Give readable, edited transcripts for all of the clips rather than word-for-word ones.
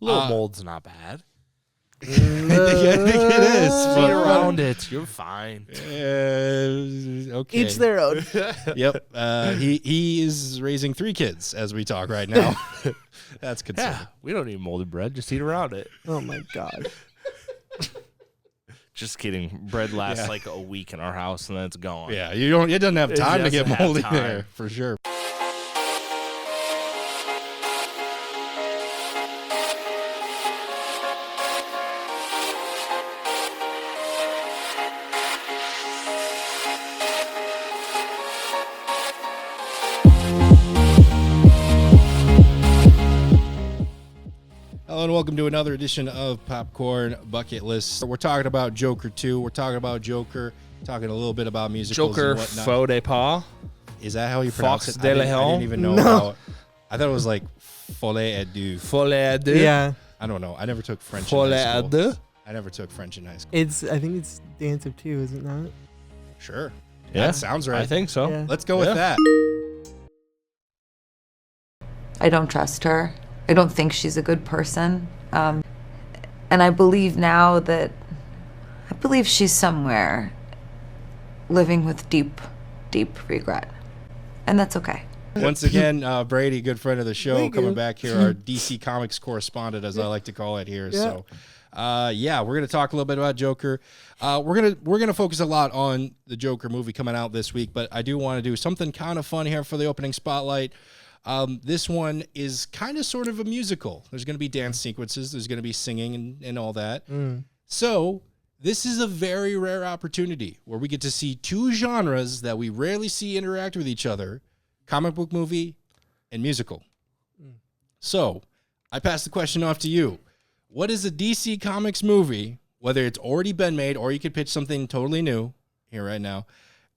A little mold's not bad. I think it is. Feet around it, you're fine. Okay. Each their own. Yep. He is raising 3 kids as we talk right now. That's considered. Yeah, we don't need molded bread. Just eat around it. Oh my God. Just kidding. Bread lasts like a week in our house, and then it's gone. Yeah, it doesn't have time to get doesn't have moldy time. there for sure. Hello and welcome to another edition of Popcorn Bucket List. We're talking about Joker 2. We're talking about Joker, talking a little bit about musicals Joker and whatnot. faux de pas. Is that how you pronounce Fox it? de I didn't even know how. I thought it was like folie à deux. Folie à deux. Yeah. I don't know. I never took French Folie in high à school. deux. I never took French in high school. I think it's Dance of Two, is it not? Sure. Yeah, That sounds right. I think so. Yeah. Let's go with that. I don't trust her. I don't think she's a good person. And I believe now that she's somewhere living with deep, deep regret. And that's okay. Once again, Brady, good friend of the show, Thank coming you. back here, our DC Comics correspondent, as I like to call it here. Yeah. So, we're gonna talk a little bit about Joker. We're gonna focus a lot on the Joker movie coming out this week, but I do want to do something kind of fun here for the opening spotlight. This one is kind of sort of a musical. There's going to be dance sequences. There's going to be singing and all that. So this is a very rare opportunity where we get to see 2 genres that we rarely see interact with each other, comic book movie and musical. So I pass the question off to you. What is a DC Comics movie, whether it's already been made or you could pitch something totally new here right now,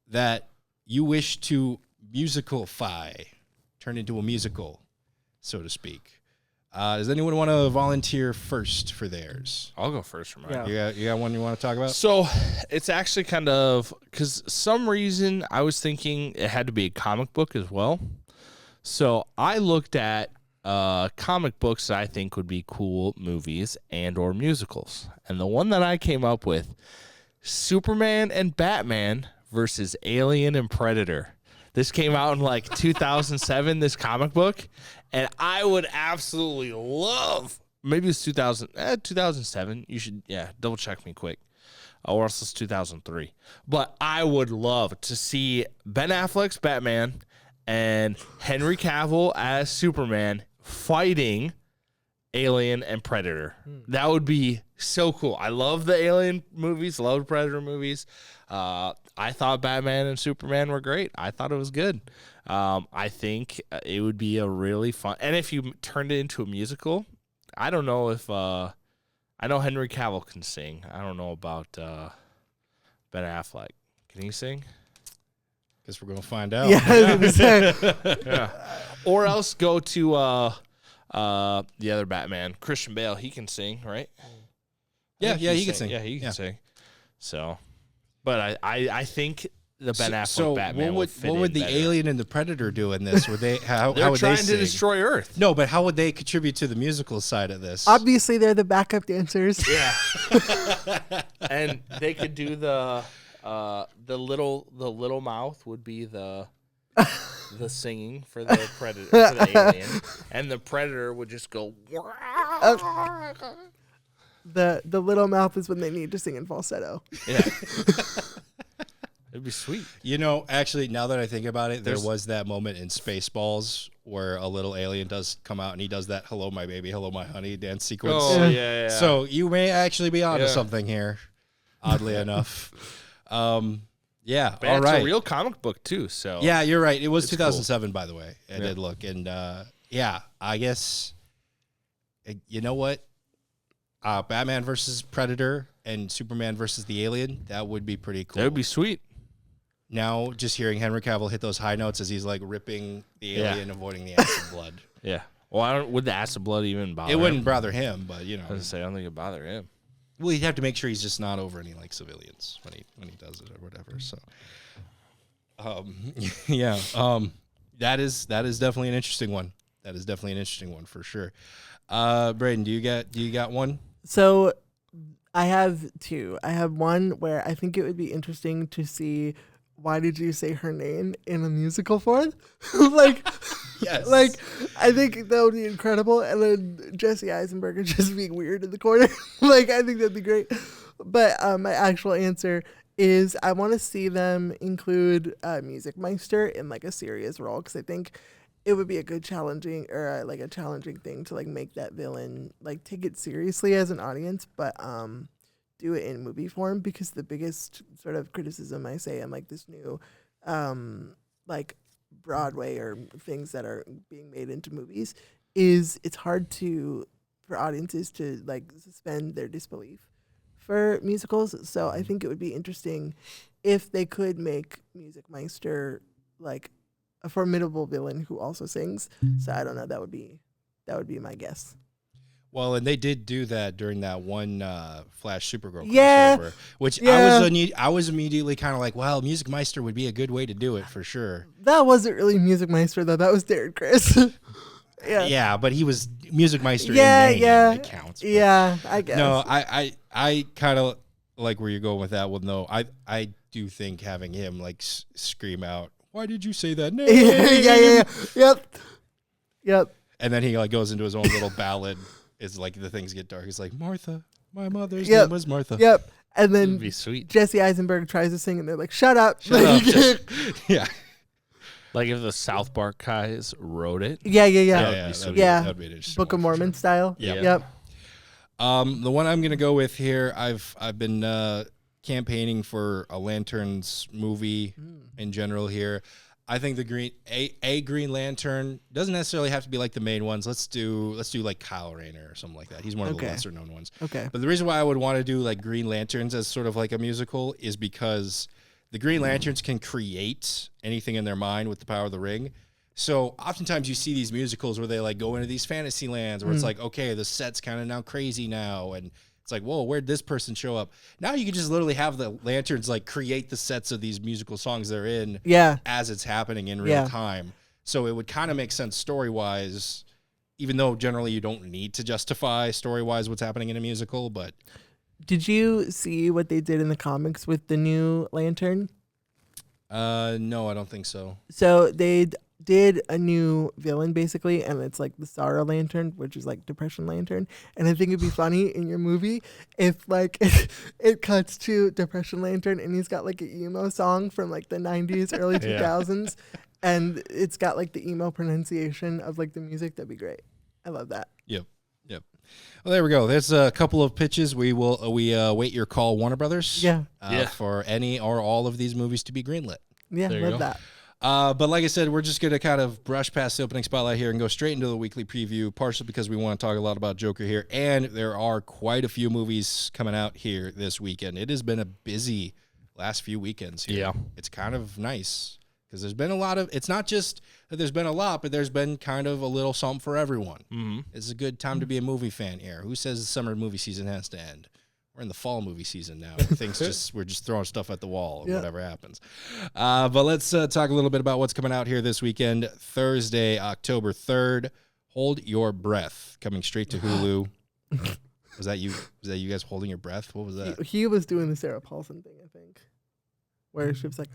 that you wish to musicalify? Turn into a musical, so to speak. Does anyone want to volunteer first for theirs? I'll go first for mine. Yeah. You got one you want to talk about? So it's actually kind of because some reason I was thinking it had to be a comic book as well. So I looked at comic books that I think would be cool movies and or musicals. And the one that I came up with, Superman and Batman versus Alien and Predator. This came out in like 2007, this comic book, and I would absolutely love, maybe it's 2007. You should, double check me quick, or else it's 2003. But I would love to see Ben Affleck's Batman and Henry Cavill as Superman fighting Alien and Predator. That would be so cool. I love the Alien movies, love the Predator movies. I thought Batman and Superman were great. I thought it was good. I think it would be a really fun. And if you turned it into a musical, I don't know if I know Henry Cavill can sing. I don't know about Ben Affleck. Can he sing? Guess we're gonna find out. Yeah. I was gonna say. Yeah. Or else go to the other Batman, Christian Bale. He can sing, right? Yeah, I think he can sing. Yeah, he can sing. So, but I think the Ben Affleck Batman what would the better. Alien and the Predator do in this? Would they how They're would trying they to sing? destroy Earth. No, but how would they contribute to the musical side of this? Obviously, they're the backup dancers. Yeah. And they could do the little mouth would be the singing for the predator for the alien, and the predator would just go. The little mouth is when they need to sing in falsetto. Yeah. It'd be sweet. You know, actually, now that I think about it, there was that moment in Spaceballs where a little alien does come out and he does that "Hello, my baby, hello, my honey" dance sequence. Oh yeah. So you may actually be onto Yeah. something here, oddly enough. Yeah, But all it's right. a real comic book too. So Yeah, you're right. It was It's 2007, by the way. I did look. And, I guess, you know what? Batman versus Predator and Superman versus the Alien, that would be pretty cool. that would be sweet. Now, just hearing Henry Cavill hit those high notes as he's, like, ripping the alien, avoiding the acid blood. Yeah. Well, would the acid blood even bother? It wouldn't him? bother him, but, you know. I was gonna say I don't think it'd bother him. Well, you'd have to make sure he's just not over any, like, civilians when he does it or whatever. So, that is definitely an interesting one. That is definitely an interesting one for sure. Braden, do you got one? So I have two. I have one where I think it would be interesting to see why did you say her name in a musical form? Like, Yes. like I think that would be incredible. And then Jesse Eisenberg just being weird in the corner. Like, I think that'd be great. But my actual answer is I want to see them include Music Meister in like a serious role, because I think it would be a good challenging or like a challenging thing to like make that villain like take it seriously as an audience, but do it in movie form, because the biggest sort of criticism I say in like this new like Broadway or things that are being made into movies is it's hard for audiences to like suspend their disbelief for musicals. So I think it would be interesting if they could make Music Meister like a formidable villain who also sings. So I don't know, that would be my guess. Well, and they did do that during that one Flash Supergirl Yeah. crossover, which Yeah. I was immediately kind of like, well, Music Meister would be a good way to do it for sure. That wasn't really Music Meister though. That was Darren Criss. Yeah. Yeah, but he was Music Meister Yeah, in name. yeah. It counts. But Yeah, I guess. no, I kind of like where you're going with that. Well, no, I do think having him like scream out, "Why did you say that name?" yeah. Yep. And then he like goes into his own little ballad. It's like the things get dark. He's like, Martha, my mother's Yep. name was Martha. Yep. And It'd then be sweet. Jesse Eisenberg tries to sing and they're like, shut up. Shut up. Yeah. Like if the South Park guys wrote it. Yeah. That would be sweet. Yeah. That'd be an interesting Book of one for Mormon style. Yeah. Yep. The one I'm gonna go with here, I've been campaigning for a Lanterns movie in general here. I think the Green Lantern doesn't necessarily have to be like the main ones. Let's do like Kyle Rayner or something like that. He's one of the Okay. lesser known ones. Okay. But the reason why I would want to do like Green Lanterns as sort of like a musical is because the Green Lanterns can create anything in their mind with the power of the ring. So oftentimes you see these musicals where they like go into these fantasy lands where it's like, okay, the set's kind of now crazy now. And it's like, whoa, where'd this person show up? Now you can just literally have the lanterns like create the sets of these musical songs they're in Yeah. as it's happening in real Yeah. time. So it would kind of make sense story-wise, even though generally you don't need to justify story-wise what's happening in a musical, but Did you see what they did in the comics with the new Lantern? no, I don't think so. So they did a new villain basically, and it's like the Sorrow Lantern, which is like Depression Lantern. And I think it'd be funny in your movie if like it cuts to Depression Lantern and he's got like an emo song from like the 90s, early 2000s, and it's got like the emo pronunciation of like the music. That'd be great. I love that. Yep. Well, there we go. There's a couple of pitches. We wait your call, Warner Brothers. Yeah. For any or all of these movies to be greenlit. Yeah, There you love go. that. But like I said, we're just going to kind of brush past the opening spotlight here and go straight into the weekly preview, partially because we want to talk a lot about Joker here. And there are quite a few movies coming out here this weekend. It has been a busy last few weekends here. Yeah. It's kind of nice because there's been a lot of, it's not just that there's been a lot, but there's been kind of a little something for everyone. Mm-hmm. It's a good time to be a movie fan here. Who says the summer movie season has to end? We're in the fall movie season now. We're just throwing stuff at the wall, Yeah. whatever happens. But let's talk a little bit about what's coming out here this weekend. Thursday, October 3rd. Hold Your Breath, coming straight to Hulu. Was that you? Was that you guys holding your breath? What was that? He was doing the Sarah Paulson thing, I think, where she was like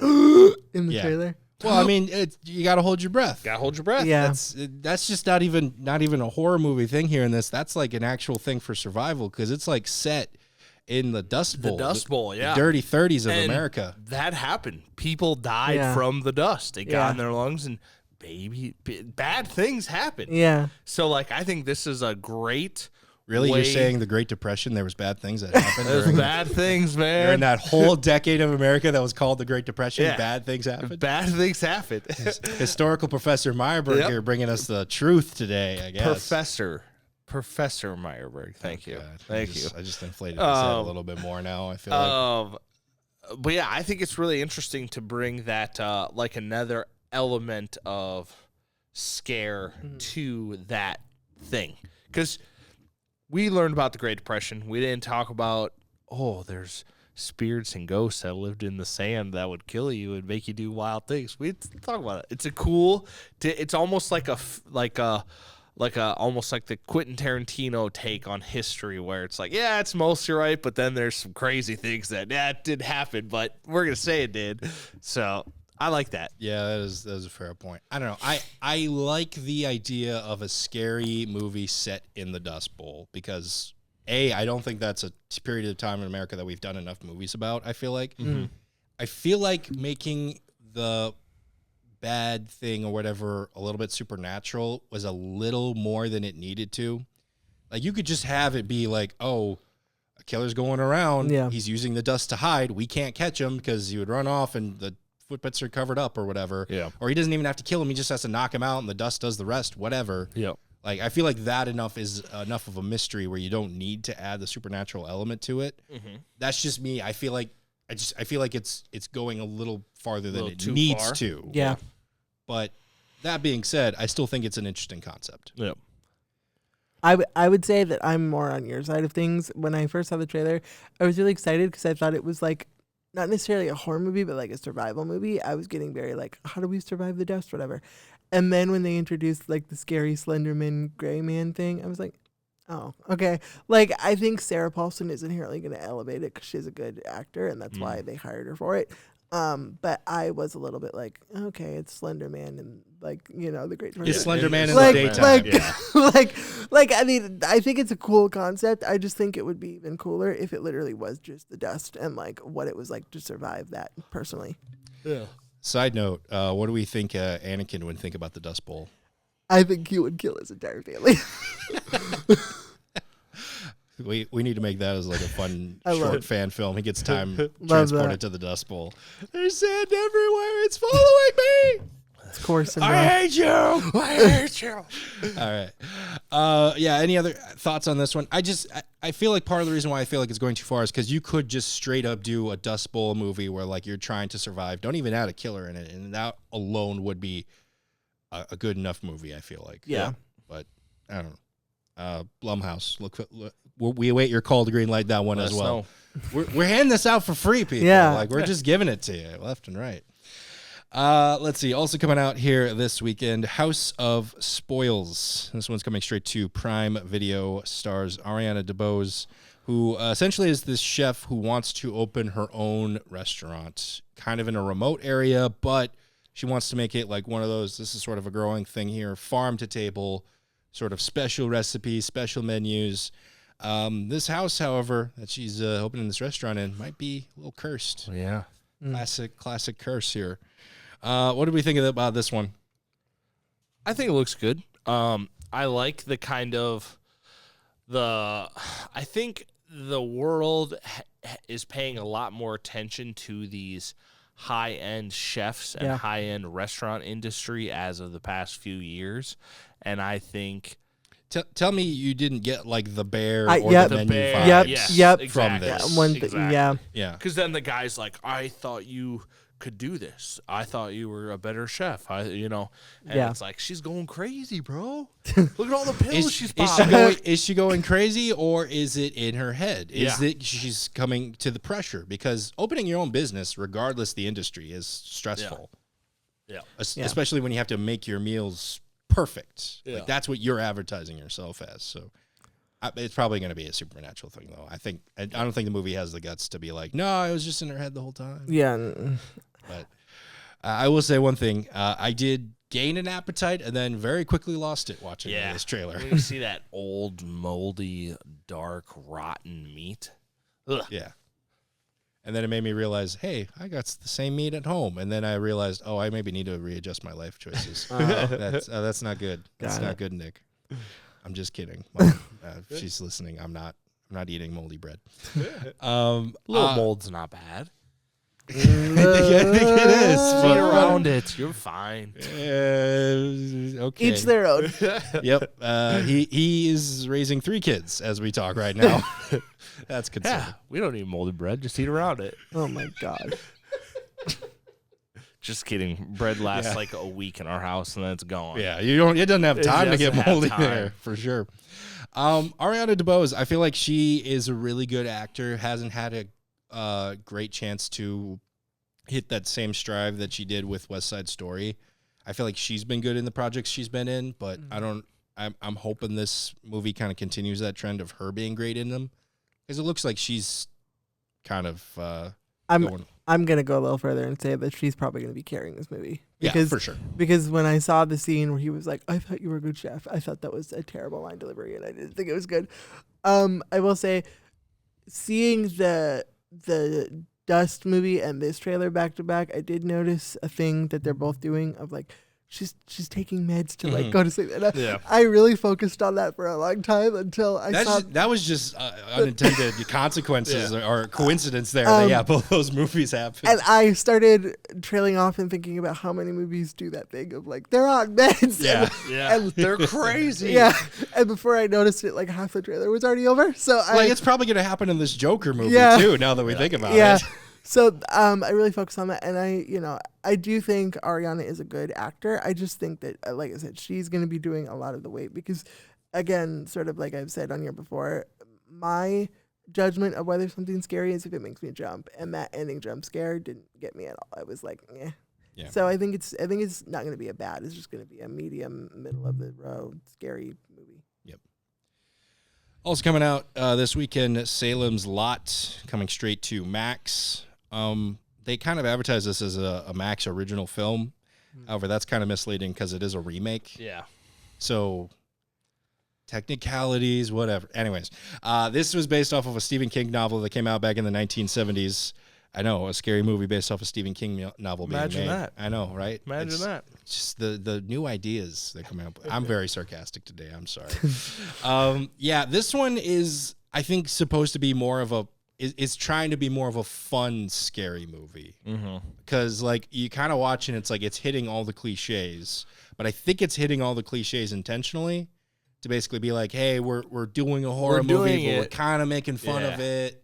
in the Yeah. trailer. Well, I mean, you got to hold your breath. Gotta hold your breath. Yeah. That's just not even a horror movie thing here in this. That's like an actual thing for survival because it's like set in the Dust Bowl. The Dust Bowl, yeah. The dirty 30s of And America. That happened. People died Yeah. from the dust. It got Yeah. in their lungs, and bad things happen. Yeah. So, like, I think this is a great. Really, way- you're saying the Great Depression? There was bad things that happened There's during, bad things, man. during that whole decade of America that was called the Great Depression. Yeah. Bad things happened. Bad things happen. Historical Professor Meyerberg Yep. here bringing us the truth today. I guess. Professor Meyerberg. Thank you. God, Thank you. I just inflated his head a little bit more now. I feel like. But yeah, I think it's really interesting to bring that like another element of scare to that thing, because we learned about the Great Depression. We didn't talk about there's spirits and ghosts that lived in the sand that would kill you and make you do wild things. We didn't talk about it. It's a cool. It's almost like a like almost like the Quentin Tarantino take on history, where it's like, yeah, it's mostly right, but then there's some crazy things that it didn't happen, but we're gonna say it did. So I like that. Yeah, that is a fair point. I don't know. I like the idea of a scary movie set in the Dust Bowl because I don't think that's a period of time in America that we've done enough movies about. I feel like I feel like making the bad thing or whatever a little bit supernatural was a little more than it needed to. Like you could just have it be like, oh, a killer's going around. Yeah. He's using the dust to hide. We can't catch him because he would run off and the footprints are covered up or whatever. Yeah. Or he doesn't even have to kill him. He just has to knock him out and the dust does the rest, whatever. Yep. Like, I feel like that is enough of a mystery where you don't need to add the supernatural element to it. Mm-hmm. That's just me. I feel like it's going a little farther than Little it too needs far. to. Yeah. But that being said, I still think it's an interesting concept. Yep. I would say that I'm more on your side of things. When I first saw the trailer, I was really excited because I thought it was like not necessarily a horror movie, but like a survival movie. I was getting very like, how do we survive the dust, whatever. And then when they introduced like the scary Slenderman gray man thing, I was like, oh, okay. Like I think Sarah Paulson is inherently going to elevate it because she's a good actor, and that's why they hired her for it. But I was a little bit like, okay, it's Slender Man and like, the Great Tornado. It's Slender Man in like, the daytime. like, Yeah. like, I mean, I think it's a cool concept. I just think it would be even cooler if it literally was just the dust and like what it was like to survive that personally. Yeah. Side note, what do we think Anakin would think about the Dust Bowl? I think he would kill his entire family. We need to make that as like a fun I love short it. fan film. He gets time Love transported that. to the Dust Bowl. There's sand everywhere. It's following me. Of course. I hate you. I hate you. All right. Yeah. Any other thoughts on this one? I feel like part of the reason why I feel like it's going too far is because you could just straight up do a Dust Bowl movie where like you're trying to survive. Don't even add a killer in it, and that alone would be a good enough movie. I feel like. Yeah. But I don't know. Blumhouse, look. We await your call to green light that one as well. We're handing this out for free, people. Yeah. Like we're just giving it to you left and right. Let's see. Also coming out here this weekend, House of Spoils. This one's coming straight to Prime Video. Stars Ariana DeBose, who essentially is this chef who wants to open her own restaurant, kind of in a remote area, but she wants to make it like one of those. This is sort of a growing thing here, farm to table, sort of special recipes, special menus. This house, however, that she's opening this restaurant in might be a little cursed. Yeah. Classic curse here. What do we think about this one? I think it looks good. I like the kind of I think the world is paying a lot more attention to these high-end chefs and high-end restaurant industry as of the past few years. And I think... Tell me you didn't get like the bear or the the menu bear, vibes yes, from exactly. this. Exactly. Yeah. Because then the guy's like, I thought you could do this. I thought you were a better chef. And it's like, she's going crazy, bro. Look at all the pills she's popping. Is she going crazy, or is it in her head? Is it she's coming to the pressure? Because opening your own business, regardless the industry, is stressful. Yeah. Especially when you have to make your meals perfect. Yeah. Like that's what you're advertising yourself as. So it's probably going to be a supernatural thing, though. I don't think the movie has the guts to be like, no, it was just in her head the whole time. Yeah. But I will say one thing. I did gain an appetite and then very quickly lost it watching this trailer. When you see that old, moldy, dark, rotten meat. Ugh. Yeah. And then it made me realize, hey, I got the same meat at home. And then I realized, I maybe need to readjust my life choices. That's not good. That's not good, Nick. I'm just kidding. Mom, if she's listening, I'm not eating moldy bread. Little mold's not bad. I think it is. Feet around it. You're fine. Okay. Each their own. Yep. He is raising 3 kids as we talk right now. That's concerning. Yeah, we don't need molded bread. Just eat around it. Oh my God. Just kidding. Bread lasts like a week in our house and then it's gone. Yeah, it doesn't have time to get doesn't have moldy time. there for sure. Ariana DeBose, I feel like she is a really good actor. Hasn't had a great chance to hit that same stride that she did with West Side Story. I feel like she's been good in the projects she's been in, but I don't I'm hoping this movie kind of continues that trend of her being great in them, because it looks like she's kind of I'm gonna go a little further and say that she's probably gonna be carrying this movie. Yeah, for sure. Because when I saw the scene where he was like, "I thought you were a good chef," I thought that was a terrible line delivery, and I didn't think it was good. I will say, seeing the Dust movie and this trailer back to back, I did notice a thing that they're both doing of like, she's taking meds to like go to sleep. And I really focused on that for a long time until that was just unintended consequences or coincidence there. That, both those movies happen. And I started trailing off and thinking about how many movies do that thing of like they're on meds. And they're crazy. Yeah, and before I noticed it, like half the trailer was already over. So it's probably going to happen in this Joker movie too. Now that we think about it. So I really focus on that, and I do think Ariana is a good actor. I just think that, like I said, she's going to be doing a lot of the weight because, again, sort of like I've said on here before, my judgment of whether something's scary is if it makes me jump, and that ending jump scare didn't get me at all. I was like, eh. Yeah. So I think it's not going to be a bad. It's just going to be a medium, middle of the road, scary movie. Yep. Also coming out this weekend, Salem's Lot, coming straight to Max. They kind of advertise this as a Max original film. However, that's kind of misleading because it is a remake. Yeah. So technicalities, whatever. Anyways, this was based off of a Stephen King novel that came out back in the 1970s. I know, a scary movie based off a Stephen King novel being made. Imagine that. I know, right? Imagine that. Just the new ideas that come out. I'm very sarcastic today. I'm sorry. This one is, I think, supposed to be more of a, is trying to be more of a fun, scary movie. Because, like, you kind of watch and it's like it's hitting all the cliches. But I think it's hitting all the cliches intentionally to basically be like, hey, we're doing a horror movie, but we're kind of making fun of it.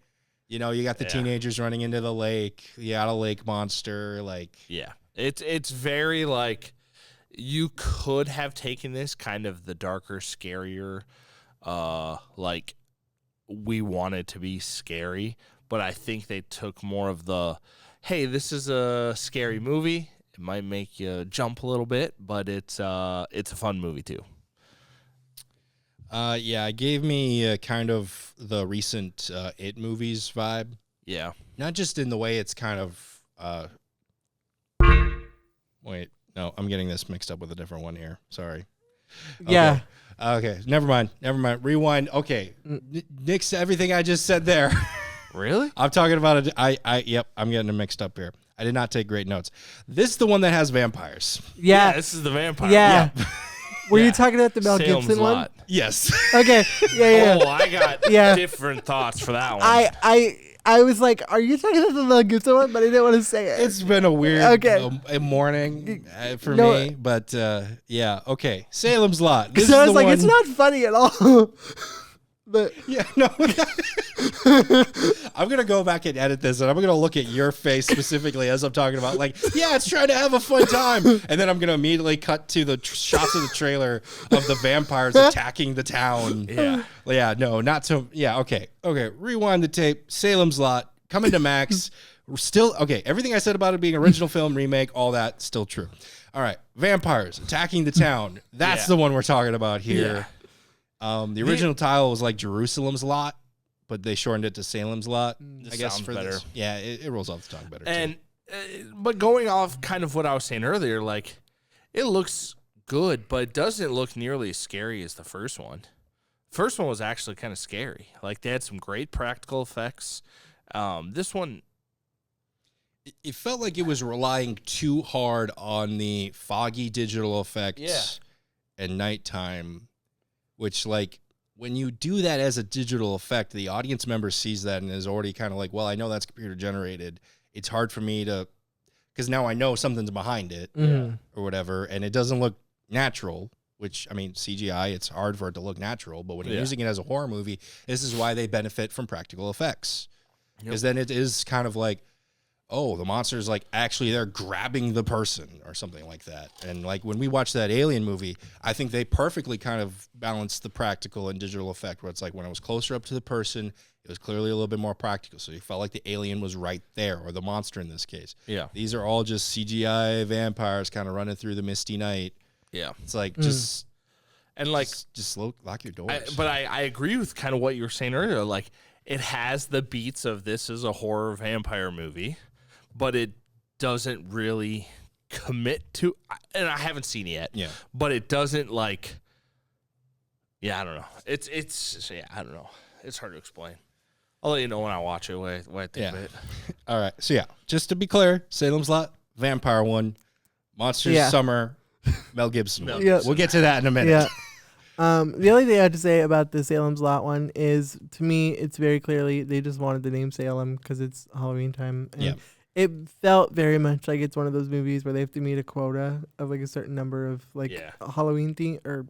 You know, you got the teenagers running into the lake. You got a lake monster. Like, yeah, it's very like you could have taken this kind of the darker, scarier, like we wanted to be scary, but I think they took more of the, hey, this is a scary movie. It might make you jump a little bit, but it's a fun movie too. It gave me kind of the recent It movies vibe. Yeah. Not just in the way it's kind of... Wait, no, I'm getting this mixed up with a different one here. Sorry. Okay. Yeah. Okay, never mind. Rewind. Okay, nix everything I just said there. Really? I'm talking about it. Yep, I'm getting it mixed up here. I did not take great notes. This is the one that has vampires. Yeah. This is the vampire. Yeah. Were you talking about the Mel Salem's Gibson Lot. one? Yes. Okay. Yeah. Oh, I got different thoughts for that one. I was like, are you talking about the Mel Gibson one? But I didn't want to say it. It's been a weird morning for me. But, okay. Salem's Lot. Because I was like, it's not funny at all. But yeah, no. I'm going to go back and edit this, and I'm going to look at your face specifically as I'm talking about, like, yeah, it's trying to have a fun time. And then I'm going to immediately cut to the shots of the trailer of the vampires attacking the town. Yeah. Yeah, no, not so. Yeah, okay. Rewind the tape. Salem's Lot, coming to Max. Still, okay, everything I said about it being original film, remake, all that, still true. All right, vampires attacking the town. That's the one we're talking about here. Yeah. The original title was like Jerusalem's Lot, but they shortened it to Salem's Lot. I guess for better. This. Yeah, it rolls off the tongue better. And but going off kind of what I was saying earlier, like it looks good, but it doesn't look nearly as scary as the first one. First one was actually kind of scary. Like they had some great practical effects. This one, it felt like it was relying too hard on the foggy digital effects and nighttime. Which, like, when you do that as a digital effect, the audience member sees that and is already kind of like, well, I know that's computer generated. It's hard for me to, because now I know something's behind it or whatever, and it doesn't look natural, which, I mean, CGI, it's hard for it to look natural, but when you're using it as a horror movie, this is why they benefit from practical effects. Because then it is kind of like, oh, the monster's like actually they're grabbing the person or something like that. And like when we watched that Alien movie, I think they perfectly kind of balanced the practical and digital effect where it's like when it was closer up to the person, it was clearly a little bit more practical. So you felt like the alien was right there, or the monster in this case. Yeah. These are all just CGI vampires kind of running through the misty night. Yeah. It's like just... And like, just lock your doors. but I agree with kind of what you were saying earlier. Like, it has the beats of this is a horror vampire movie, but it doesn't really commit to. And I haven't seen it yet. Yeah, but it doesn't like. Yeah, I don't know. It's I don't know. It's hard to explain. I'll let you know when I watch it what I think of it. All right. So just to be clear, Salem's Lot, vampire one, Monsters Summer, Mel Gibson. We'll get to that in a minute. Yeah. The only thing I have to say about the Salem's Lot one is, to me, it's very clearly they just wanted the name Salem because it's Halloween time. And it felt very much like it's one of those movies where they have to meet a quota of like a certain number of like Halloween theme or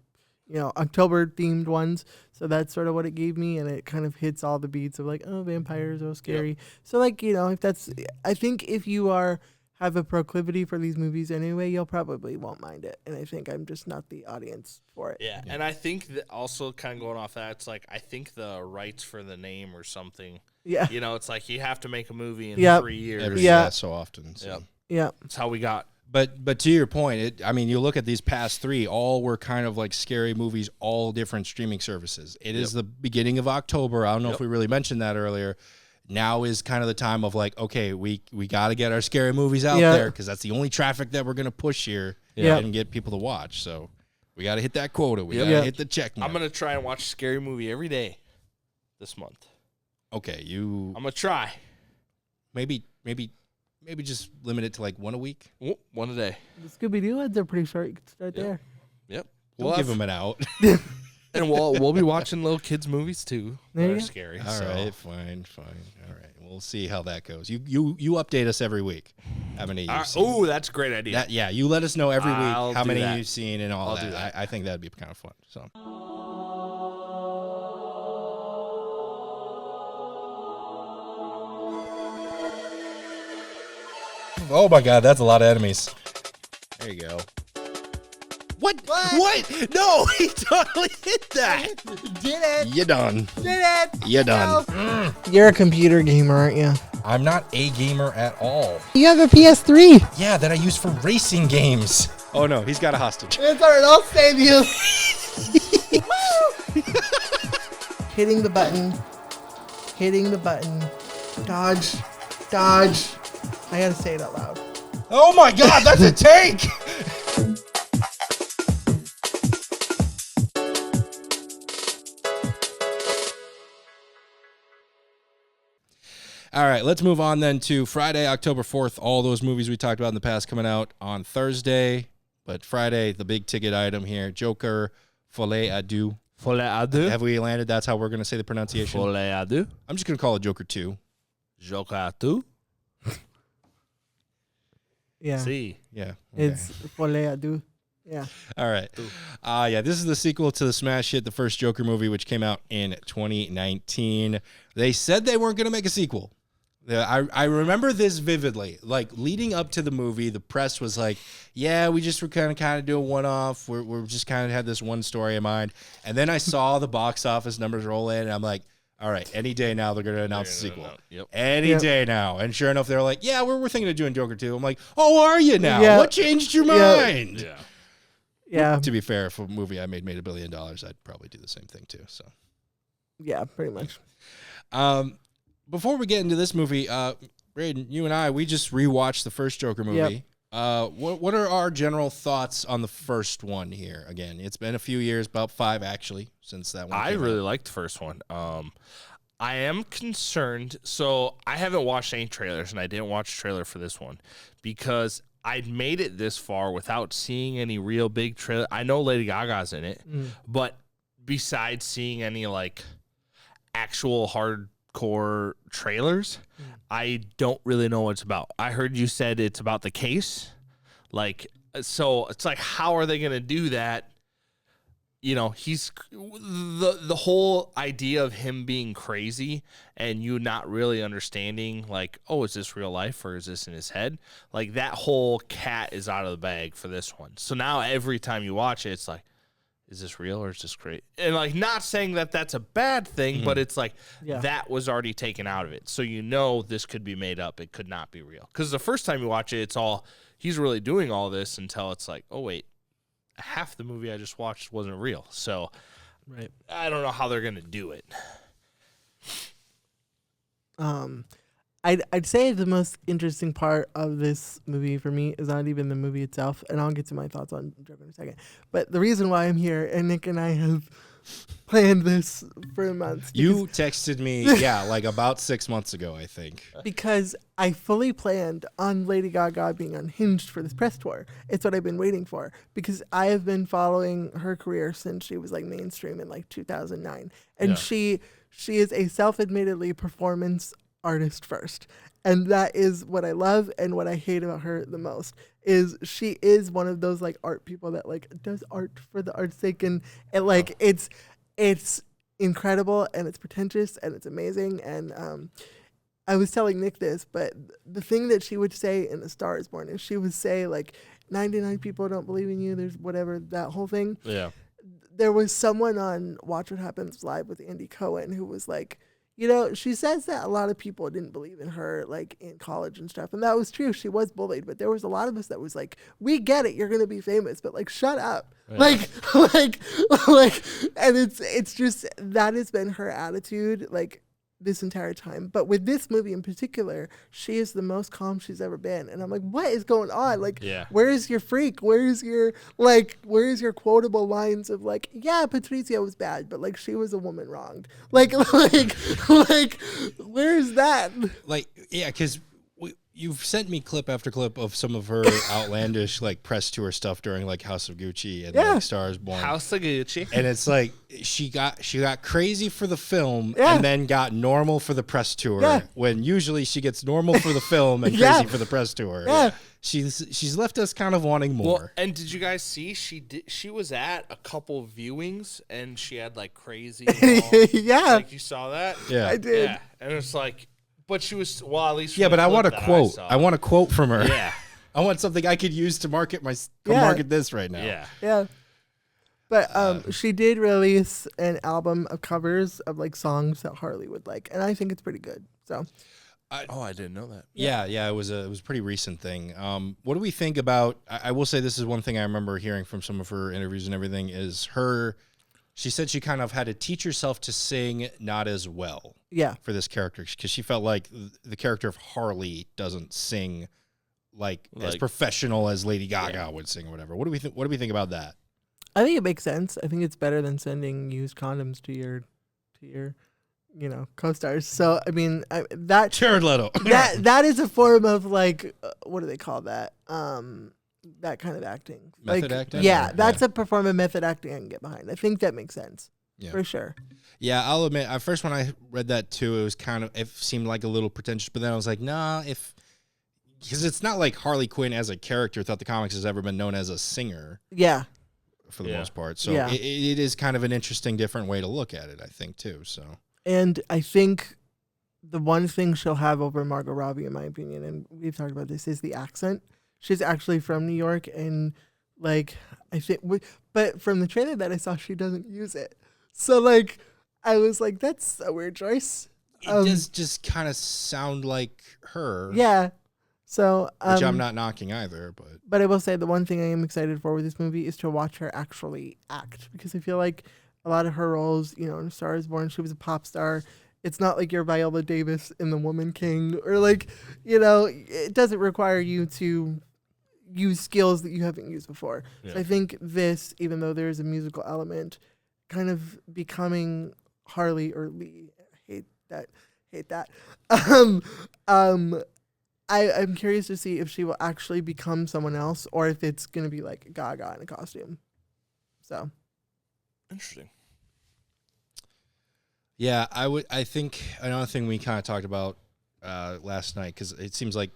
October themed ones. So that's sort of what it gave me, and it kind of hits all the beats of like, oh, vampires, oh, scary. Yep. So like, if that's, I think if you have a proclivity for these movies anyway, you'll probably won't mind it. And I think I'm just not the audience for it. Yeah. And I think that also kind of going off that, it's like, I think the rights for the name or something. Yeah. It's like you have to make a movie in 3 years. So often. So. Yeah. That's how we got. But to your point, you look at these past three, all were kind of like scary movies, all different streaming services. It is the beginning of October. I don't know if we really mentioned that earlier. Now is kind of the time of like, okay, we got to get our scary movies out there because that's the only traffic that we're going to push here and get people to watch. So we got to hit that quota. We got to hit the check mark. I'm going to try and watch a scary movie every day this month. Okay, I'm going to try. Maybe just limit it to like one a week. One a day. The Scooby-Doo ads are pretty short. You can start there. Yep. We'll give them an out. And we'll be watching little kids' movies too. They're scary. All right, fine. All right, we'll see how that goes. You update us every week. How many you've seen? Oh, that's a great idea. You let us know every week how many that. you've seen and all I'll that. do that. I think that'd be kind of fun. So. Oh my God, that's a lot of enemies. There you go. What? No, he totally hit that. Did it. You done. Did it. You done. You're a computer gamer, aren't you? I'm not a gamer at all. You have a PS3. Yeah, that I use for racing games. Oh no, he's got a hostage. It's alright, I'll save you. Hitting the button. Dodge. I gotta say it out loud. Oh my God, that's a tank! All right, let's move on then to Friday, October 4th. All those movies we talked about in the past coming out on Thursday. But Friday, the big ticket item here, Joker, Folie à Deux. Folie à Deux. Have we landed? That's how we're going to say the pronunciation. Folie à Deux. I'm just going to call it Joker 2. Joker à Deux. Yeah. See. Yeah. Okay. It's Folie à Deux. Yeah. All right. This is the sequel to the smash hit, the first Joker movie, which came out in 2019. They said they weren't going to make a sequel. I remember this vividly. Like, leading up to the movie, the press was like, yeah, we just were kind of do a one-off. We're just kind of had this one story in mind. And then I saw the box office numbers roll in, and I'm like, all right, any day now they're going to announce a sequel. Yep. Any day now. And sure enough, they're like, yeah, we're thinking of doing Joker 2. I'm like, oh, are you now? Yeah. What changed your mind? Yeah. To be fair, if a movie I made $1 billion, I'd probably do the same thing too. So. Yeah, pretty much. Before we get into this movie, Braden, you and I, we just rewatched the first Joker movie. Yep. What are our general thoughts on the first one here? Again, it's been a few years, about 5 actually, since that one. I really liked the first one. I am concerned. So I haven't watched any trailers, and I didn't watch a trailer for this one because I'd made it this far without seeing any real big trailer. I know Lady Gaga's in it, but besides seeing any like actual hardcore trailers, I don't really know what it's about. I heard you said it's about the case. Like, so it's like, how are they going to do that? You know, he's the whole idea of him being crazy and you not really understanding, like, oh, is this real life or is this in his head? Like, that whole cat is out of the bag for this one. So now every time you watch it, it's like, is this real or is this great? And like, not saying that that's a bad thing, but it's like that was already taken out of it. So you know this could be made up. It could not be real. Because the first time you watch it, it's all, he's really doing all this until it's like, oh, wait, half the movie I just watched wasn't real. So Right. I don't know how they're gonna do it. I'd say the most interesting part of this movie for me is not even the movie itself, and I'll get to my thoughts on Joker in a second. But the reason why I'm here, and Nick and I have planned this for months. You texted me, like about 6 months ago, I think. Because I fully planned on Lady Gaga being unhinged for this press tour. It's what I've been waiting for, because I have been following her career since she was like mainstream in like 2009, and she is a self-admittedly performance artist first, and that is what I love and what I hate about her the most. Is she is one of those like art people that like does art for the art's sake, and like it's incredible and it's pretentious and it's amazing. And I was telling Nick this, but the thing that she would say in A Star Is Born is she would say like 99 people don't believe in you, there's whatever, that whole thing. Yeah. There was someone on Watch What Happens Live with Andy Cohen who was like, you know, she says that a lot of people didn't believe in her, like, in college and stuff. And that was true. She was bullied. But there was a lot of us that was like, we get it. You're going to be famous. But, like, shut up. Yeah. Like, and it's just, that has been her attitude, like, this entire time. But with this movie in particular, she is the most calm she's ever been. And I'm like, what is going on? Like, where is your freak? Where is your quotable lines of like, yeah, Patricia was bad, but like she was a woman wronged. Like, where is that? Like, yeah, because you've sent me clip after clip of some of her outlandish like press tour stuff during like House of Gucci and like Star Is Born. House of Gucci. And it's like she got crazy for the film and then got normal for the press tour. When usually she gets normal for the film and crazy for the press tour. Yeah. She's left us kind of wanting more. Well, and did you guys see she was at a couple viewings and she had like crazy like you saw that? Yeah. I did. Yeah. And it's like, but she was, well, at least. Yeah, but I want a quote. I want a quote from her. Yeah. I want something I could use to market market this right now. Yeah. Yeah. But she did release an album of covers of like songs that Harley would like, and I think it's pretty good. So. I didn't know that. Yeah, it was a pretty recent thing. What do we think about? I will say this is one thing I remember hearing from some of her interviews and everything is her. She said she kind of had to teach herself to sing not as well. Yeah. For this character, because she felt like the character of Harley doesn't sing like as professional as Lady Gaga would sing or whatever. What do we think? What do we think about that? I think it makes sense. I think it's better than sending used condoms to your co-stars. So I mean, that Jared Leto. that is a form of like what do they call that? That kind of acting. Method acting? Yeah, that's a form of method acting I can get behind. I think that makes sense. Yeah. For sure. Yeah, I'll admit, at first when I read that too, it seemed like a little pretentious, but then I was like, nah, because it's not like Harley Quinn as a character throughout the comics has ever been known as a singer. Yeah. For the most part. So it is kind of an interesting, different way to look at it, I think, too. So. And I think the one thing she'll have over Margot Robbie, in my opinion, and we've talked about this, is the accent. She's actually from New York, and like I think, but from the trailer that I saw, she doesn't use it. So like, I was like, that's a weird choice. It does just kind of sound like her. Yeah. So which I'm not knocking either, but I will say the one thing I am excited for with this movie is to watch her actually act, because I feel like a lot of her roles, in A Star Is Born, she was a pop star. It's not like you're Viola Davis in The Woman King, or like, it doesn't require you to use skills that you haven't used before. Yeah. So I think this, even though there is a musical element, kind of becoming Harley or Lee. I hate that. I'm curious to see if she will actually become someone else, or if it's gonna be like Gaga in a costume. So interesting. Yeah, I think another thing we kind of talked about last night, because it seems like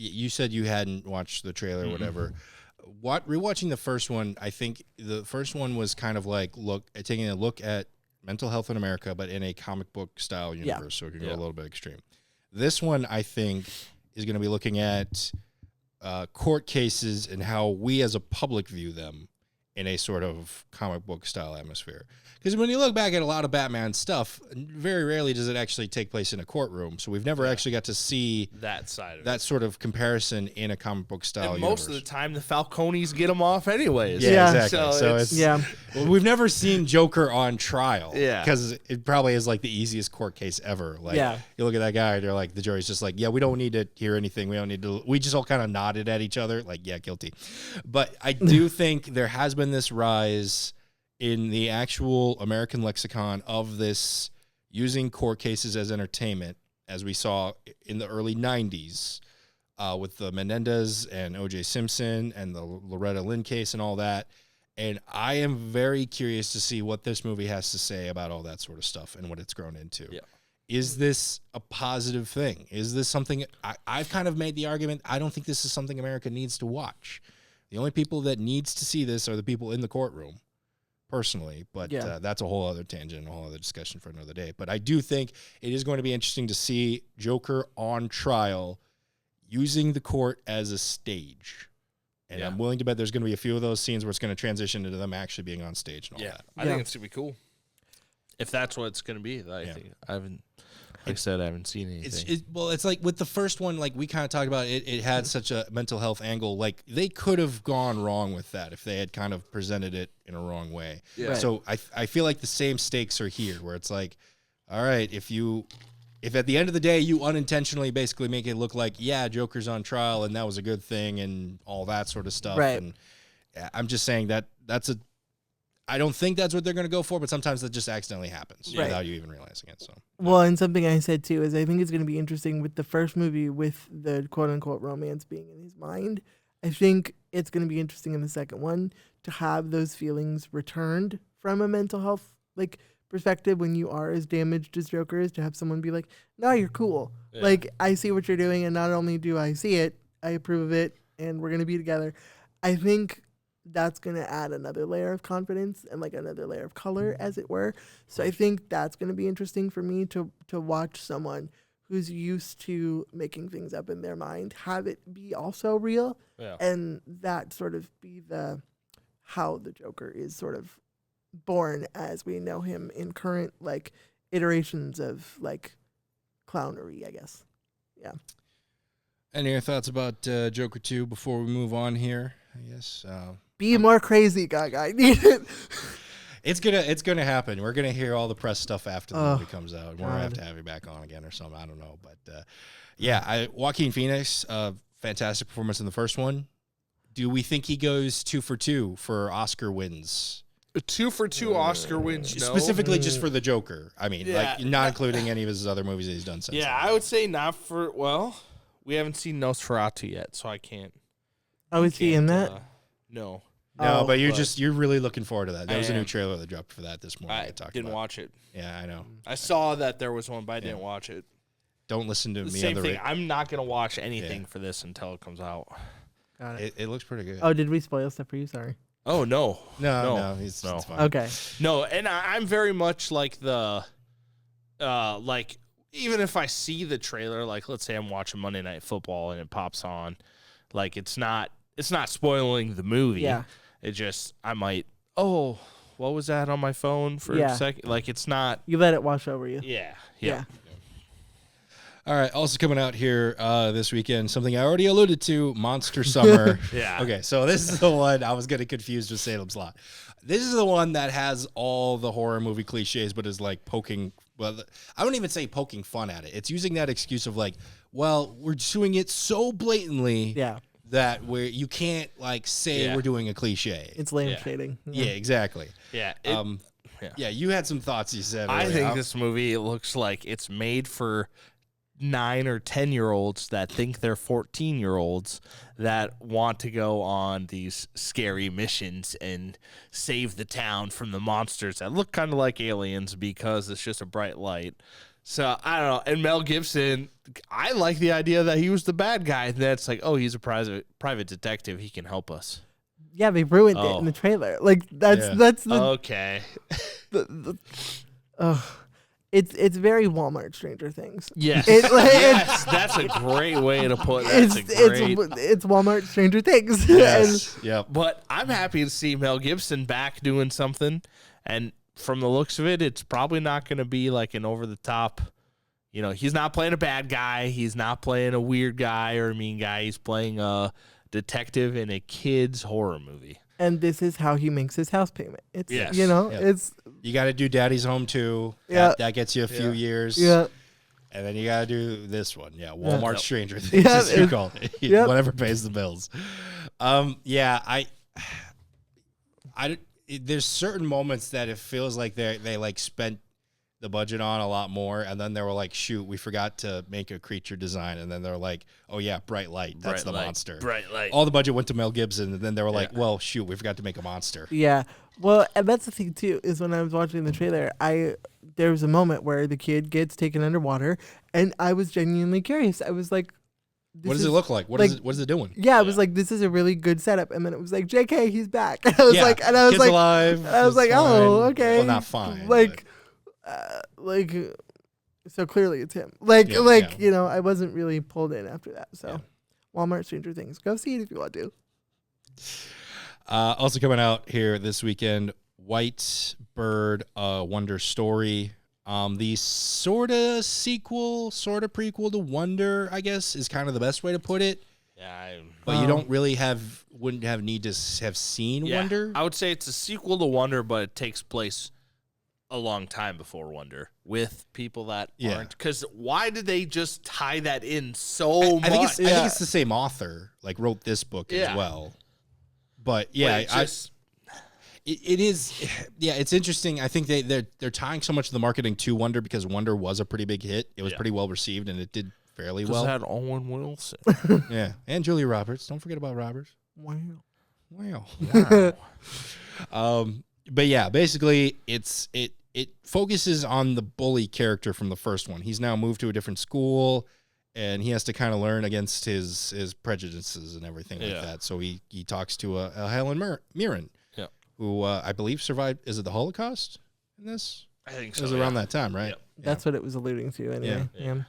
you said you hadn't watched the trailer or whatever. Rewatching the first one, I think the first one was kind of like taking a look at mental health in America, but in a comic book style universe, so it could go a little bit extreme. This one, I think, is going to be looking at court cases and how we as a public view them, in a sort of comic book style atmosphere. Because when you look back at a lot of Batman stuff, very rarely does it actually take place in a courtroom. So we've never actually got to see that side of that sort of comparison in a comic book style and universe. most of the time, the Falcones get them off anyways. Yeah, Yeah. exactly. So it's well, we've never seen Joker on trial. Yeah. Because it probably is like the easiest court case ever. Like, you look at that guy, and they're like, the jury's just like, yeah, we don't need to hear anything. We just all kind of nodded at each other, like, yeah, guilty. But I do think there has been this rise in the actual American lexicon of this using court cases as entertainment, as we saw in the early 90s with the Menendez and O.J. Simpson and the Loretta Lynn case and all that. And I am very curious to see what this movie has to say about all that sort of stuff and what it's grown into. Yeah. Is this a positive thing? Is this something I've kind of made the argument? I don't think this is something America needs to watch. The only people that needs to see this are the people in the courtroom, personally. But that's a whole other tangent, a whole other discussion for another day. But I do think it is going to be interesting to see Joker on trial using the court as a stage. And I'm willing to bet there's going to be a few of those scenes where it's going to transition into them actually being on stage and all that. I think it's going to be cool. If that's what it's going to be. I think I haven't, like I said, I haven't seen anything. It's like with the first one, like we kind of talked about, it had such a mental health angle. Like they could have gone wrong with that if they had kind of presented it in a wrong way. Yeah. So I feel like the same stakes are here, where it's like, all right, if at the end of the day you unintentionally basically make it look like, yeah, Joker's on trial and that was a good thing and all that sort of stuff. Right. And I'm just saying I don't think that's what they're going to go for, but sometimes that just accidentally happens without you even realizing it. So, well, and something I said too is I think it's going to be interesting with the first movie with the quote unquote romance being in his mind. I think it's going to be interesting in the second one to have those feelings returned from a mental health perspective when you are as damaged as Joker is, to have someone be like, no, you're cool. Yeah. Like, I see what you're doing, and not only do I see it, I approve of it, and we're going to be together. I think that's going to add another layer of confidence and another layer of color, as it were. So I think that's going to be interesting for me to watch someone who's used to making things up in their mind have it be also real, and that sort of be how the Joker is sort of born as we know him in current iterations of clownery, I guess. Yeah. any other thoughts about Joker 2 before we move on here? I guess be more crazy, Gaga. I need it. It's gonna happen. We're gonna hear all the press stuff after the movie comes out. We're gonna have to have you back on again or something. I don't know, but Joaquin Phoenix, fantastic performance in the first one. Do we think he goes 2 for 2 for Oscar wins? 2 for 2 Oscar wins, no. Specifically just for the Joker. I mean, Yeah. not including any of his other movies that he's done since. Yeah, I would say not for. Well, we haven't seen Nosferatu yet, so I can't. Oh, is he in that? No, No, Oh, but you're really looking forward to that. There was a I new am. trailer that dropped for that this morning. I didn't watch it. Yeah, I know. I saw that there was one, but I didn't watch it. Don't listen to The me. same on the thing. I'm not gonna watch anything for this until it comes out. Got it. It looks pretty good. Oh, did we spoil stuff for you? Sorry. Oh no, No, it's fine. Okay. no, and I'm very much like the, even if I see the trailer, let's say I'm watching Monday Night Football and it pops on, it's not spoiling the movie. Yeah. It just I might. Oh, what was that on my phone for a second? It's not. You let it wash over you. Yeah. All right. Also coming out here this weekend, something I already alluded to, Monster Summer. Yeah. Okay, so this is the one I was getting confused with Salem's Lot. This is the one that has all the horror movie cliches, but is poking. Well, I don't even say poking fun at it. It's using that excuse of we're doing it so blatantly that you can't say we're doing a cliche. It's lampshading. Yeah, exactly. Yeah. Yeah, you had some thoughts. You said I earlier. think this movie looks like it's made for 9 or 10-year-olds that think they're 14-year-olds that want to go on these scary missions and save the town from the monsters that look kind of like aliens because it's just a bright light. So I don't know. And Mel Gibson, I like the idea that he was the bad guy. That's he's a private detective. He can help us. Yeah, they ruined it in the trailer. That's Okay. oh. It's very Walmart Stranger Things. Yes, Yes, that's a great way to put it. It's Walmart Stranger Things. Yes. Yep. But I'm happy to see Mel Gibson back doing something, and from the looks of it, it's probably not going to be like an over the top. He's not playing a bad guy. He's not playing a weird guy or a mean guy. He's playing a detective in a kid's horror movie. And this is how he makes his house payment. It's it's you got to do Daddy's Home too. Yeah. That gets you a few years. yeah. And then you got to do this one. Yeah, Walmart Stranger Things, as you call it. Whatever pays the bills. There's certain moments that it feels like they like spent the budget on a lot more, and then they were like, shoot, we forgot to make a creature design, and then they're like, oh yeah, bright light, that's the monster. Bright light. All the budget went to Mel Gibson, and then they were like, well, shoot, we forgot to make a monster. Yeah. Well, and that's the thing too, is when I was watching the trailer, there was a moment where the kid gets taken underwater, and I was genuinely curious. I was like, what does it look like? What is it doing? Yeah, I was like, this is a really good setup. And then it was like, JK, he's back. And I was like, kid's alive. I was like, oh, okay. Well, not fine. So clearly it's him. I wasn't really pulled in after that. So Walmart Stranger Things, go see it if you want to. Also coming out here this weekend, White Bird Wonder Story. The sort of sequel, sort of prequel to Wonder, I guess, is kind of the best way to put it. Yeah, but you don't really wouldn't have need to have seen Wonder. I would say it's a sequel to Wonder, but it takes place a long time before Wonder with people that aren't. Because why did they just tie that in so much? I think it's the same author, like wrote this book as well. But it is. Yeah, it's interesting. I think they're tying so much of the marketing to Wonder because Wonder was a pretty big hit. It was pretty well received, and it did fairly well. Had Owen Wilson. Yeah, and Julia Roberts. Don't forget about Roberts. Wow. But yeah, basically, it focuses on the bully character from the first one. He's now moved to a different school, and he has to kind of learn against his prejudices and everything like that. So he talks to a Helen Mirren, who I believe survived. Is it the Holocaust in this? I think so. It was around that time, right? Yep. That's what it was alluding to anyway. Yeah.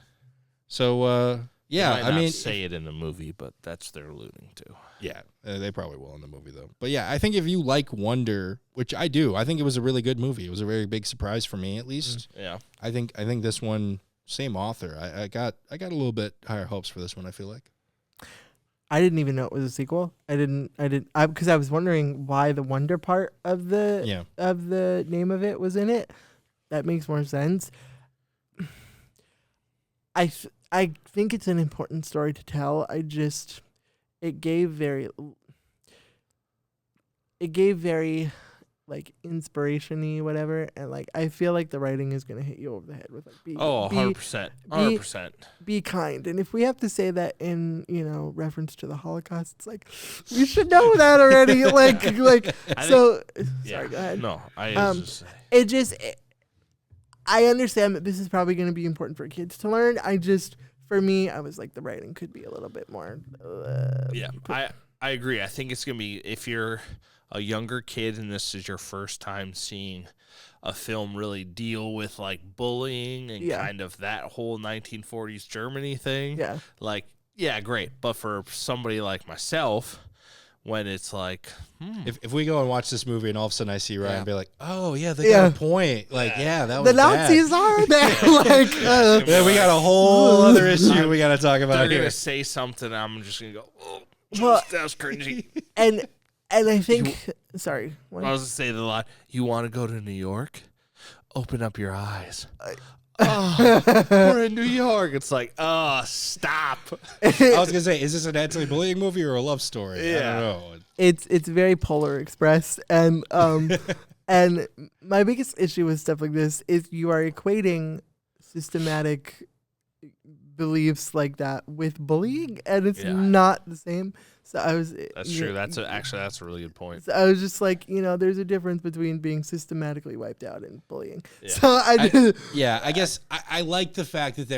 So I mean, say it in the movie, but that's what they're alluding to. Yeah, they probably will in the movie though. But yeah, I think if you like Wonder, which I do, I think it was a really good movie. It was a very big surprise for me, at least. Yeah, I think this one, same author. I got a little bit higher hopes for this one. I feel like. I didn't even know it was a sequel. Because I was wondering why the Wonder part of the name of it was in it. That makes more sense. I think it's an important story to tell. It gave very like inspiration-y, whatever, and like I feel like the writing is gonna hit you over the head with like 100%. Be kind. And if we have to say that in reference to the Holocaust, it's like we should know that already. Sorry, go ahead. No, I understand that this is probably going to be important for kids to learn. For me, I was like, the writing could be a little bit more. I agree. I think it's going to be, if you're a younger kid and this is your first time seeing a film really deal with like bullying and kind of that whole 1940s Germany thing. Yeah. Like, yeah, great. But for somebody like myself, when it's like, if we go and watch this movie and all of a sudden I see Ryan and be like, oh yeah, they got a point. Like, that was the Nazis are there. Then we got a whole other issue we got to talk about. They're here. gonna say something. I'm just gonna go, that was cringy. And I think, sorry, what? I was gonna say the line. You want to go to New York? Open up your eyes. We're in New York. It's like, stop. I was gonna say, is this an anti-bullying movie or a love story? Yeah. I don't know. It's very Polar Express, and and my biggest issue with stuff like this is you are equating systematic beliefs like that with bullying, and it's not the same. So That's true. That's a really good point. So I was just like, there's a difference between being systematically wiped out and bullying. Yeah. So I guess I like the fact that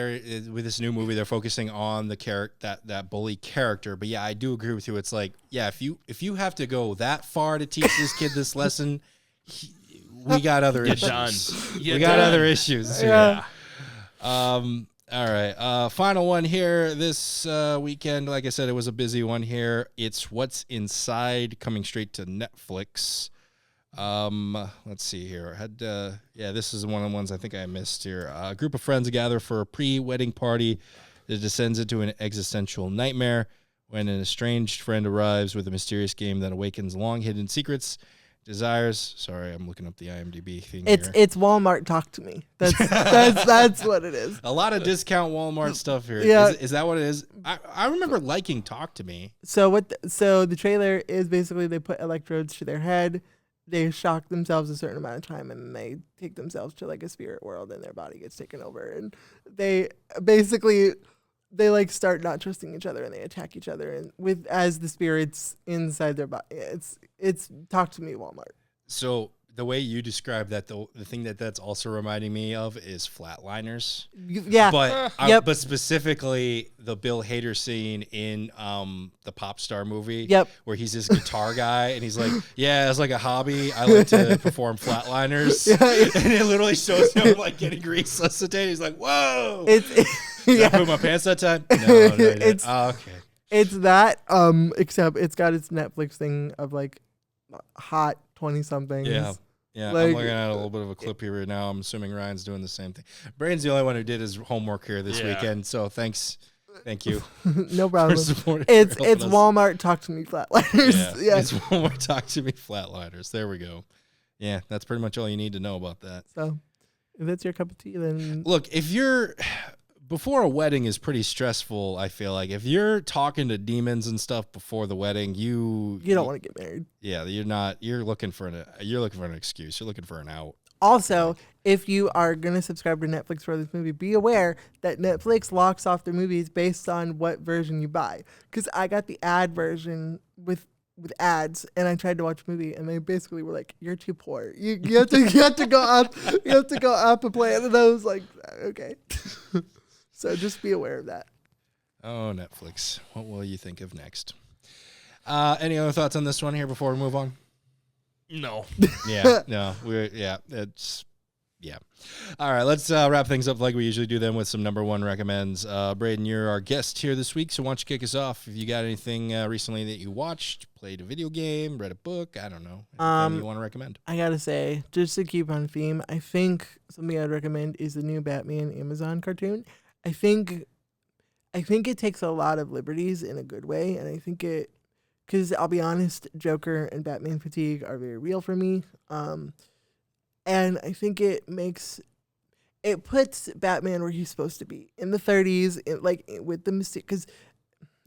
with this new movie they're focusing on the that bully character. But yeah, I do agree with you. It's like, if you have to go that far to teach this kid this lesson, we got other You're issues. done. We You're got done. other issues. Yeah. All right. Final one here this weekend. Like I said, it was a busy one here. It's What's Inside, coming straight to Netflix. Let's see here. This is one of the ones I think I missed here. A group of friends gather for a pre-wedding party that descends into an existential nightmare when an estranged friend arrives with a mysterious game that awakens long-hidden secrets, desires. Sorry, I'm looking up the IMDb thing here. It's Walmart Talk to Me. That's what it is. A lot of discount Walmart stuff here. Yeah. Is that what it is? I remember liking Talk to Me. So the trailer is basically they put electrodes to their head, they shock themselves a certain amount of time, and then they take themselves to like a spirit world, and their body gets taken over, and they basically like start not trusting each other, and they attack each other, and as the spirits inside their body. It's Talk to Me Walmart. So the way you describe that, the thing that's also reminding me of is Flatliners. Yeah. But Yep. but specifically the Bill Hader scene in the Pop Star movie. Yep. Where he's this guitar guy and he's like, yeah, it's like a hobby. I like to perform flatliners. And it literally shows him like getting resuscitated. He's like, whoa. Did I put my pants that time? No, It's- okay. It's that, except it's got its Netflix thing of like hot 20-somethings. Yeah. Yeah, Like- I'm looking at a little bit of a clip here right now. I'm assuming Ryan's doing the same thing. Braden's the only one who did his homework here this weekend, so thank you. No problem. for supporting- It's for helping us. Walmart Talk to Me Flatliners. Yeah. It's Walmart Talk to Me Flatliners. There we go. Yeah, that's pretty much all you need to know about that. So if that's your cup of tea, then Look, if you're before a wedding is pretty stressful, I feel like if you're talking to demons and stuff before the wedding, you don't want to get married. Yeah, you're looking for an excuse. You're looking for an out. Also, if you are going to subscribe to Netflix for this movie, be aware that Netflix locks off their movies based on what version you buy. Because I got the ad version with ads, and I tried to watch a movie, and they basically were like, "You're too poor. You have to go up. You have to go up a plan." And I was like, "Okay." So just be aware of that. Oh, Netflix. What will you think of next? Any other thoughts on this one here before we move on? No. Yeah, no, it's. All right, let's wrap things up like we usually do then with some number one recommends. Braden, you're our guest here this week, so why don't you kick us off? If you got anything recently that you watched, played a video game, read a book, I don't know, anything you want to recommend? I gotta say, just to keep on theme, I think something I'd recommend is the new Batman Amazon cartoon. I think it takes a lot of liberties in a good way, and I think because I'll be honest, Joker and Batman fatigue are very real for me. And I think it puts Batman where he's supposed to be in the 30s, with the mystique, because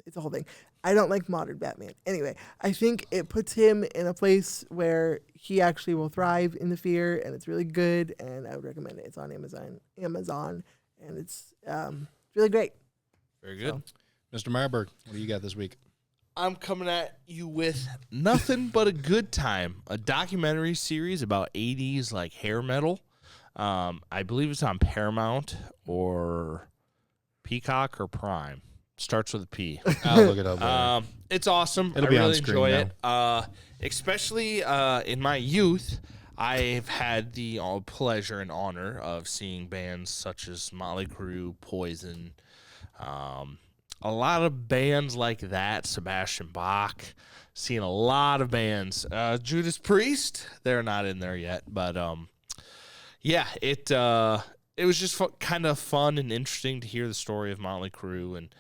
it's a whole thing. I don't like modern Batman. Anyway, I think it puts him in a place where he actually will thrive in the fear, and it's really good. And I would recommend it. It's on Amazon, and it's really great. Very good. Mr. Marburg, what do you got this week? I'm coming at you with Nothing But a Good Time, a documentary series about 80s like hair metal. I believe it's on Paramount or Peacock or Prime. Starts with a P. I'll look it up later. It's awesome. It'll I be on really screen enjoy now. it. Especially in my youth, I've had the pleasure and honor of seeing bands such as Motley Crue, Poison, a lot of bands like that, Sebastian Bach, seeing a lot of bands. Judas Priest, they're not in there yet, but it was just kind of fun and interesting to hear the story of Motley Crue, and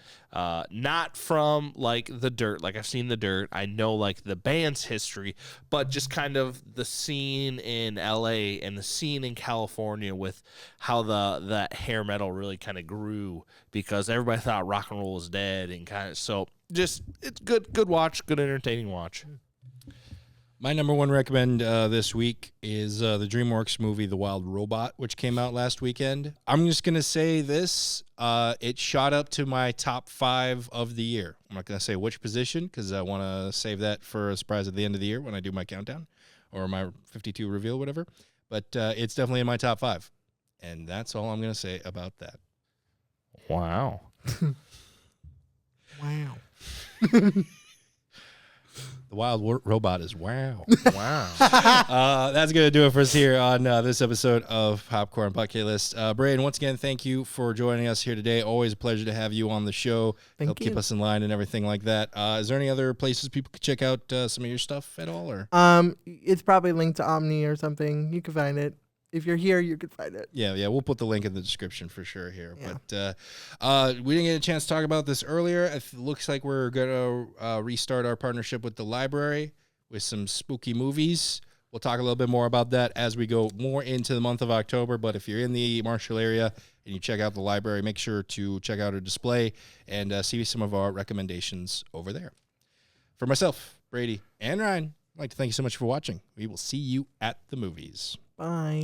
not from like The Dirt. Like I've seen The Dirt, I know like the band's history, but just kind of the scene in LA and the scene in California with how the hair metal really kind of grew because everybody thought rock and roll was dead, and kind of so just it's good watch, good entertaining watch. My number one recommend this week is the DreamWorks movie The Wild Robot, which came out last weekend. I'm just going to say this. It shot up to my top 5 of the year. I'm not going to say which position because I want to save that for a surprise at the end of the year when I do my countdown or my 52 reveal, whatever. But it's definitely in my top 5. And that's all I'm going to say about that. Wow. Wow. The wild robot is wow. Wow. That's going to do it for us here on this episode of Popcorn Bucket List. Braden, once again, thank you for joining us here today. Always a pleasure to have you on the show. Help keep us in line and everything like that. Is there any other places people could check out some of your stuff at all? Or It's probably linked to Omni or something. You can find it. If you're here, you could find it. Yeah, we'll put the link in the description for sure here. Yeah. But we didn't get a chance to talk about this earlier. It looks like we're going to restart our partnership with the library with some spooky movies. We'll talk a little bit more about that as we go more into the month of October. But if you're in the Marshall area and you check out the library, make sure to check out our display and see some of our recommendations over there. For myself, Brady, and Ryan, I'd like to thank you so much for watching. We will see you at the movies. Bye.